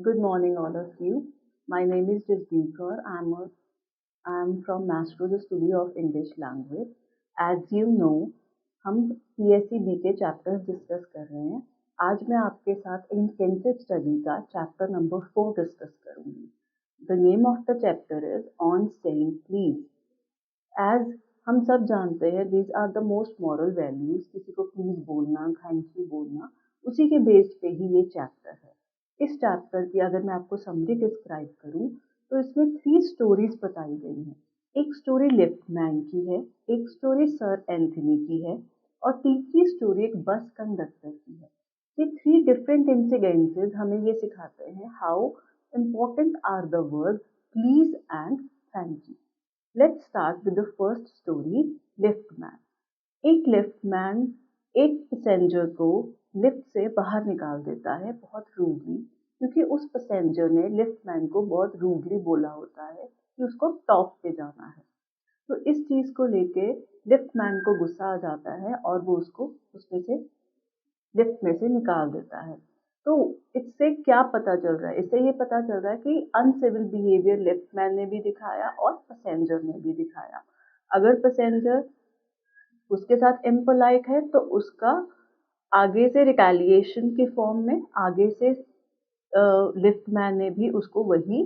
Good morning, all of you. My name is Jasdeep I'm from Mastro the Studio of English Language. As you know, हम PSC BK chapters discuss कर रहे हैं. आज मैं आपके साथ इंटेंसिव स्टडी का चैप्टर नंबर 4 डिस्कस करूंगी. The name of the chapter is On Saying Please. As हम सब जानते हैं, these are the most moral values. किसी को प्लीज बोलना, थैंक यू बोलना, उसी के बेस पे ही ये चैप्टर है. इस चैप्टर की अगर मैं आपको समरी डिस्क्राइब करूं तो इसमें 3 स्टोरीज बताई गई हैं. एक स्टोरी लिफ्टमैन की है, एक स्टोरी सर एंथनी की है और तीसरी स्टोरी एक बस कंडक्टर की है. ये 3 डिफरेंट इंसिडेंसेस हमें ये सिखाते हैं how important are the word please and thank you. Let's start with the first story, liftman. एक लिफ्टमैन एक पैसेंजर को लिफ्ट से बाहर निकाल देता है बहुत रूडली, क्योंकि उस पैसेंजर ने लिफ्टमैन को बहुत रूडली बोला होता है कि उसको टॉप पे जाना है. तो इस चीज को लेके लिफ्टमैन को गुस्सा आ जाता है और वो उसको उसमें से लिफ्ट में से निकाल देता है. तो इससे क्या पता चल रहा है? इससे ये पता चल रहा है कि अनसिविल बिहेवियर लिफ्टमैन ने भी दिखाया और पैसेंजर ने भी दिखाया. अगर पैसेंजर उसके साथ इम्पोलाइट है तो उसका आगे से रिटेलिएशन के फॉर्म में आगे से लिफ्टमैन ने भी उसको वही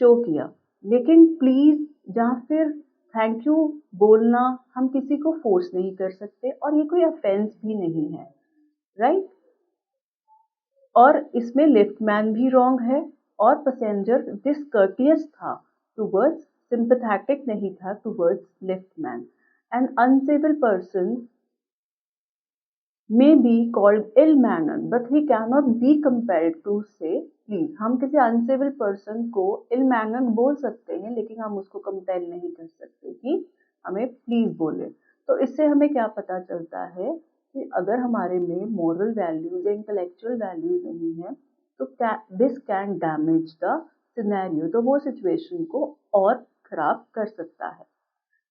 शो किया. लेकिन प्लीज या फिर थैंक यू बोलना हम किसी को फोर्स नहीं कर सकते और ये कोई ऑफेंस भी नहीं है, राइट? और इसमें लिफ्टमैन भी रॉन्ग है और पैसेंजर डिसकर्टियस था टूवर्ड्स, सिंपैथेटिक नहीं था towards liftman. An uncivil person may be called ill-mannered, but he cannot be compelled to say please. हम किसी अनसिविल पर्सन को ill-mannered बोल सकते हैं, लेकिन हम उसको कंपेल नहीं कर सकते कि हमें प्लीज बोले. तो इससे हमें क्या पता चलता है कि अगर हमारे में मॉरल वैल्यूज या इंटेलेक्चुअल वैल्यूज नहीं है तो this can damage the scenario. तो वो सिचुएशन को और खराब कर सकता है.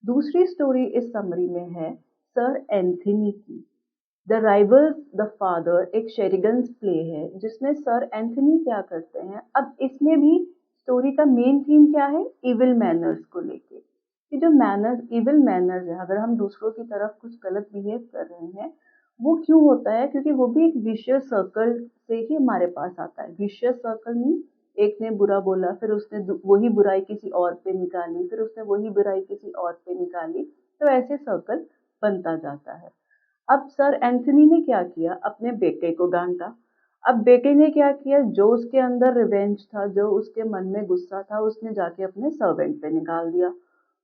दूसरी स्टोरी इस समरी में है सर एंथनी की. द राइवल्स द फादर एक शेरिगन्स प्ले है जिसमें सर एंथनी क्या करते हैं. अब इसमें भी स्टोरी का मेन थीम क्या है? इविल मैनर्स को लेके. कि जो मैनर्स, इविल मैनर्स है, अगर हम दूसरों की तरफ कुछ गलत बिहेव कर रहे हैं, वो क्यों होता है? क्योंकि वो भी एक विशियस सर्कल से ही हमारे पास आता है. विशियस सर्कल मीन एक ने बुरा बोला, फिर उसने वही बुराई किसी और पे निकाली, फिर उसने वही बुराई किसी और पे निकाली, तो ऐसे सर्कल बनता जाता है. अब सर एंथनी ने क्या किया? अपने बेटे को डांटा. अब बेटे ने क्या किया? जो उसके अंदर रिवेंज था, जो उसके मन में गुस्सा था, उसने जाके अपने सर्वेंट पे निकाल दिया.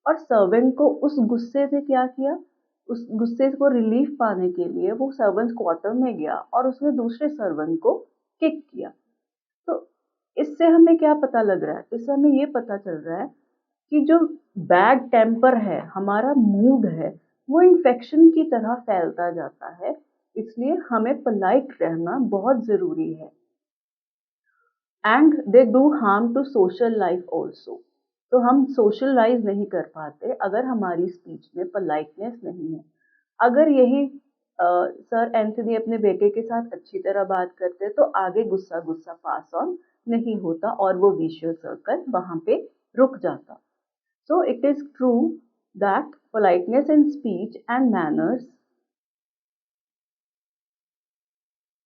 और सर्वेंट को उस गुस्से से क्या किया? उस गुस्से को रिलीफ पाने के लिए वो सर्वेंट क्वार्टर में गया और उसने दूसरे सर्वेंट को किक किया. तो इससे हमें क्या पता लग रहा है? इससे हमें ये पता चल रहा है कि जो बैड टेम्पर है, हमारा मूड है, वो इन्फेक्शन की तरह फैलता जाता है. इसलिए हमें पोलाइट रहना बहुत जरूरी है. And they do harm to social life also. तो हम सोशलाइज नहीं कर पाते अगर हमारी स्पीच में पोलाइटनेस नहीं है. अगर यही सर एंथनी अपने बेटे के साथ अच्छी तरह बात करते तो आगे गुस्सा गुस्सा पास ऑन नहीं होता और वो विशियस सर्कल वहां पे रुक जाता. So it is true that politeness in speech and manners,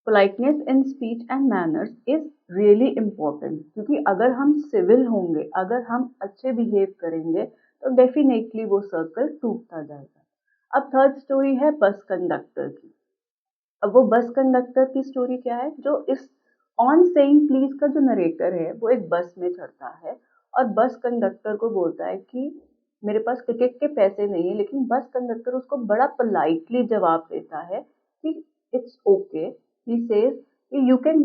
politeness in speech and manners is really important. क्योंकि अगर हम सिविल होंगे, अगर हम अच्छे बिहेव करेंगे तो डेफिनेटली वो सर्कल टूटता जाएगा. अब थर्ड स्टोरी है बस कंडक्टर की. अब वो बस कंडक्टर की स्टोरी क्या है? जो इस ऑन सेइंग प्लीज का जो नरेटर है वो एक बस में चढ़ता है और बस कंडक्टर को बोलता है कि मेरे पास टिकट के पैसे नहीं है, लेकिन बस कंडक्टर उसको बड़ा पोलाइटली जवाब देता है कि it's okay. He says you can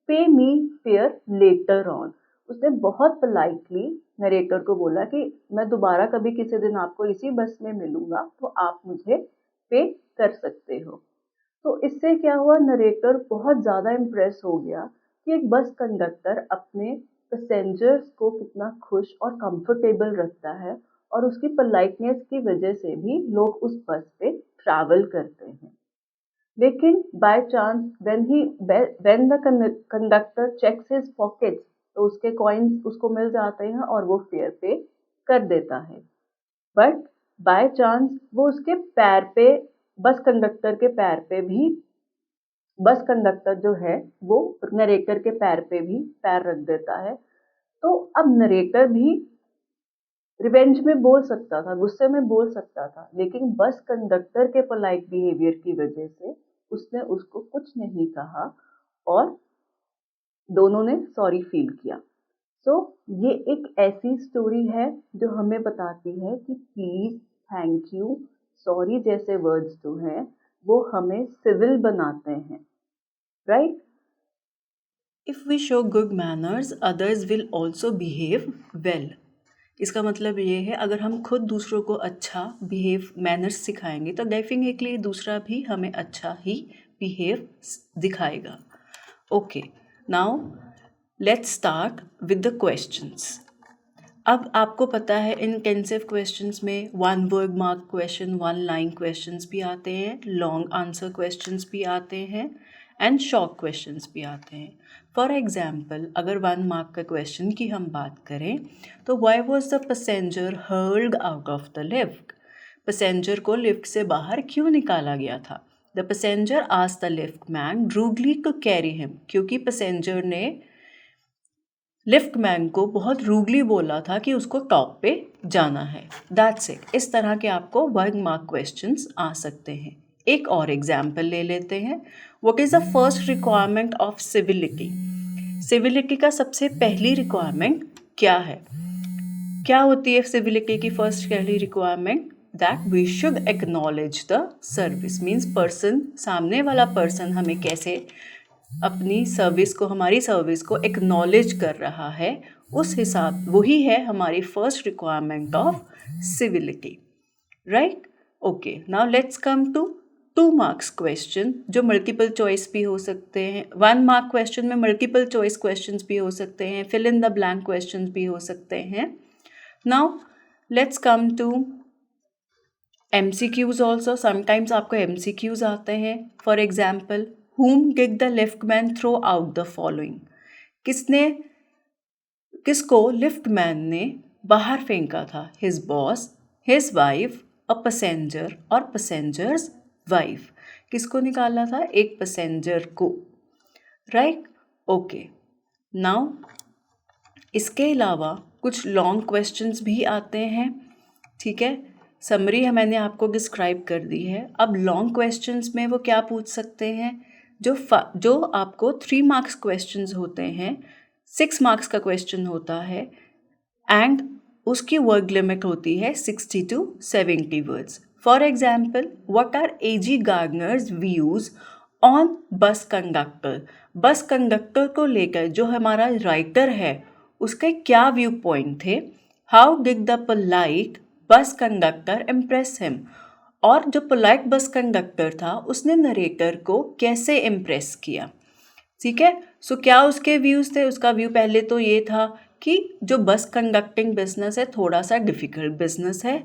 pay me fair later on. उसने बहुत पोलाइटली नरेटर को बोला कि मैं दोबारा कभी किसी दिन आपको इसी बस में मिलूंगा तो आप मुझे पे कर सकते हो. तो इससे क्या हुआ? नरेटर बहुत ज़्यादा इम्प्रेस हो गया कि एक बस कंडक्टर अपने पैसेंजर्स को कितना खुश और कंफर्टेबल रखता है और उसकी पोलाइटनेस की वजह से भी लोग उस बस पे ट्रैवल करते हैं. लेकिन by chance when the conductor checks his pockets, तो उसके कॉइन्स उसको मिल जाते हैं और वो फेयर पे कर देता है। बट बाय चांस वो उसके पैर पे, बस कंडक्टर के पैर पे भी, बस कंडक्टर जो है वो नरेटर के पैर पे भी पैर रख देता है। तो अब नरेटर भी रिवेंज में बोल सकता था, गुस्से में बोल सकता था, लेकिन बस कंडक्टर के पोलाइट बिहेवियर की वजह से उसने उसको कुछ नहीं कहा और दोनों ने सॉरी फील किया। सो ये एक ऐसी स्टोरी है जो हमें बताती है कि प्लीज, थैंक यू, सॉरी जैसे वर्ड्स जो हैं वो हमें सिविल बनाते हैं, right? If we show good manners, others will also behave well. इसका मतलब ये है, अगर हम खुद दूसरों को अच्छा मैनर्स सिखाएंगे तो डेफिनेटली दूसरा भी हमें अच्छा ही बिहेव दिखाएगा। Okay, now let's start with the questions. अब आपको पता है इंटेंसिव क्वेश्चंस में 1 word mark question, 1 line questions भी आते हैं, लॉन्ग आंसर क्वेश्चंस भी आते हैं एंड शॉर्ट क्वेश्चंस भी आते हैं। फॉर एग्जाम्पल, अगर 1 मार्क का क्वेश्चन की हम बात करें तो why was the passenger hurled out of the lift? Passenger को लिफ्ट से बाहर क्यों निकाला गया था? The passenger asked the lift man rudely to carry him, क्योंकि पैसेंजर ने लिफ्ट मैन को बहुत रूडली बोला था कि उसको टॉप पे जाना है। That's it. इस तरह के आपको 1 मार्क क्वेश्चंस आ सकते हैं। एक और एग्जाम्पल ले लेते हैं। What is the first requirement of civility? Civility का सबसे पहली रिक्वायरमेंट क्या है? क्या होती है सिविलिटी की फर्स्ट पहली requirement? That we should acknowledge the service. Means person, सामने वाला पर्सन हमें कैसे अपनी सर्विस को, हमारी सर्विस को एक्नॉलेज कर रहा है, उस हिसाब, वही है हमारी first requirement of civility, right? Okay, now let's come to 2 marks question, जो मल्टीपल चॉइस भी हो सकते हैं। 1 मार्क क्वेश्चन में मल्टीपल चॉइस क्वेश्चंस भी हो सकते हैं, fill in the blank questions भी हो सकते हैं। Now let's come to MCQs also. Sometimes आपको MCQs आते हैं। For example, whom did the liftman throw out the following? किसको लिफ्टमैन ने बाहर फेंका था? His boss, his wife, a passenger और पैसेंजर्स वाइफ। किसको निकाला था? एक पैसेंजर को, राइट? ओके, नाउ इसके अलावा कुछ लॉन्ग क्वेश्चंस भी आते हैं, ठीक है? समरी मैंने आपको डिस्क्राइब कर दी है। अब लॉन्ग क्वेश्चंस में वो क्या पूछ सकते हैं? जो आपको 3 मार्क्स क्वेश्चंस होते हैं, 6 मार्क्स का क्वेश्चन होता है एंड उसकी वर्ड लिमिट होती है 60 to 70 words. For example, what are A.G. Gardner's views on bus conductor? Bus conductor को लेकर जो हमारा राइटर है उसके क्या व्यू पॉइंट थे? How did the polite bus conductor impress him? और जो पोलाइट बस कंडक्टर था उसने नरेटर को कैसे इम्प्रेस किया, ठीक है? सो क्या उसके व्यूज़ थे? उसका व्यू पहले तो ये था कि जो बस कंडक्टिंग बिजनेस है थोड़ा सा डिफ़िकल्ट बिजनेस है,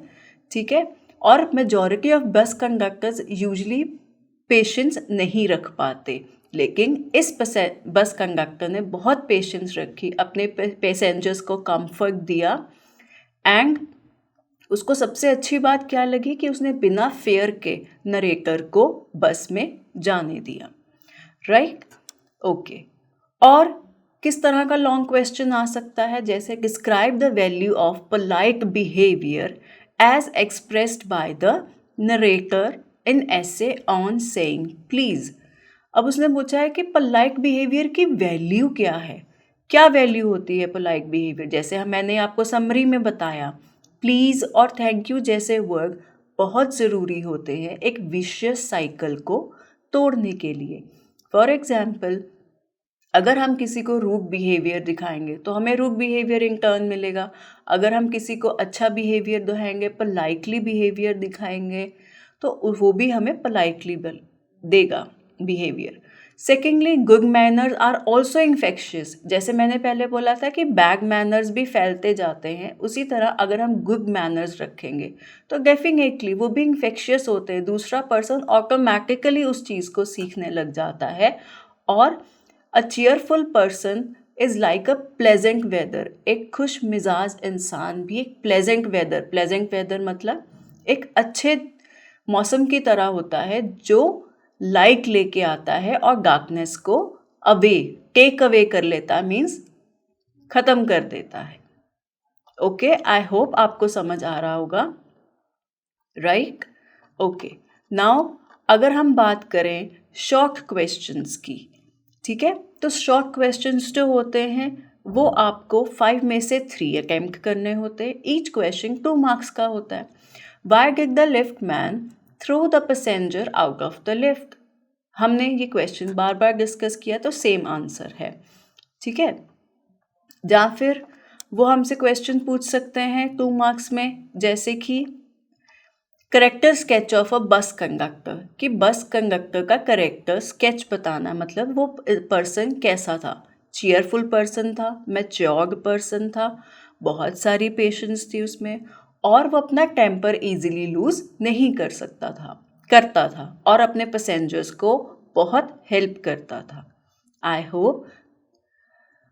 ठीक है? और मेजॉरिटी ऑफ बस कंडक्टर्स यूजली पेशेंस नहीं रख पाते, लेकिन इस बस कंडक्टर ने बहुत पेशेंस रखी, अपने पैसेंजर्स को कंफर्ट दिया एंड उसको सबसे अच्छी बात क्या लगी कि उसने बिना फेयर के नरेटर को बस में जाने दिया, राइट? ओके, और किस तरह का लॉन्ग क्वेश्चन आ सकता है? जैसे describe the value of polite behaviour as expressed by the narrator in essay on saying please. अब उसने पूछा है कि पोलाइट बिहेवियर की वैल्यू क्या है, क्या वैल्यू होती है पोलाइट बिहेवियर? जैसे मैंने आपको समरी में बताया, प्लीज़ और थैंक यू जैसे वर्ड बहुत ज़रूरी होते हैं एक विशियस साइकिल को तोड़ने के लिए। फॉर एग्जाम्पल, अगर हम किसी को रूड बिहेवियर दिखाएंगे तो हमें रूड बिहेवियर इन टर्न मिलेगा। अगर हम किसी को अच्छा बिहेवियर दिखाएंगे, पोलाइटली बिहेवियर दिखाएंगे, तो वो भी हमें पोलाइटली देगा behaviour. Secondly, good manners are also infectious. जैसे मैंने पहले बोला था कि बैड मैनर्स भी फैलते जाते हैं, उसी तरह अगर हम गुड मैनर्स रखेंगे तो डेफिनेटली वो भी इन्फेक्शियस होते हैं। दूसरा पर्सन ऑटोमेटिकली उस चीज़ को सीखने लग जाता है। और a cheerful person is like a pleasant weather. एक खुश मिजाज इंसान भी एक प्लेजेंट वेदर मतलब एक अच्छे मौसम की तरह होता है, जो लाइट लेके आता है और डार्कनेस को टेक अवे कर लेता है, मीन्स ख़त्म कर देता है। ओके, आई होप आपको समझ आ रहा होगा, राइट? ओके, नाउ अगर हम बात करें शॉर्ट क्वेश्चंस की, ठीक है, तो शॉर्ट क्वेश्चंस जो होते हैं वो आपको 5 में से 3 अटेम्प्ट करने होते हैं। ईच क्वेश्चन 2 मार्क्स का होता है। Why did the lift man throw the passenger out of the lift? हमने ये क्वेश्चन बार बार डिस्कस किया तो सेम आंसर है, ठीक है। या फिर वो हमसे क्वेश्चन पूछ सकते हैं 2 मार्क्स में, जैसे कि character sketch of a bus conductor, कि बस कंडक्टर का करेक्टर स्केच बताना, मतलब वो पर्सन कैसा था। चीयरफुल पर्सन था, मैच्योर्ड पर्सन था, बहुत सारी पेशेंस थी उसमें, और वो अपना टेम्पर इजीली लूज नहीं करता था और अपने पैसेंजर्स को बहुत हेल्प करता था। आई होप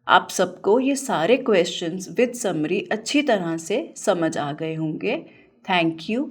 आप सबको ये सारे क्वेश्चंस विद समरी अच्छी तरह से समझ आ गए होंगे। Thank you.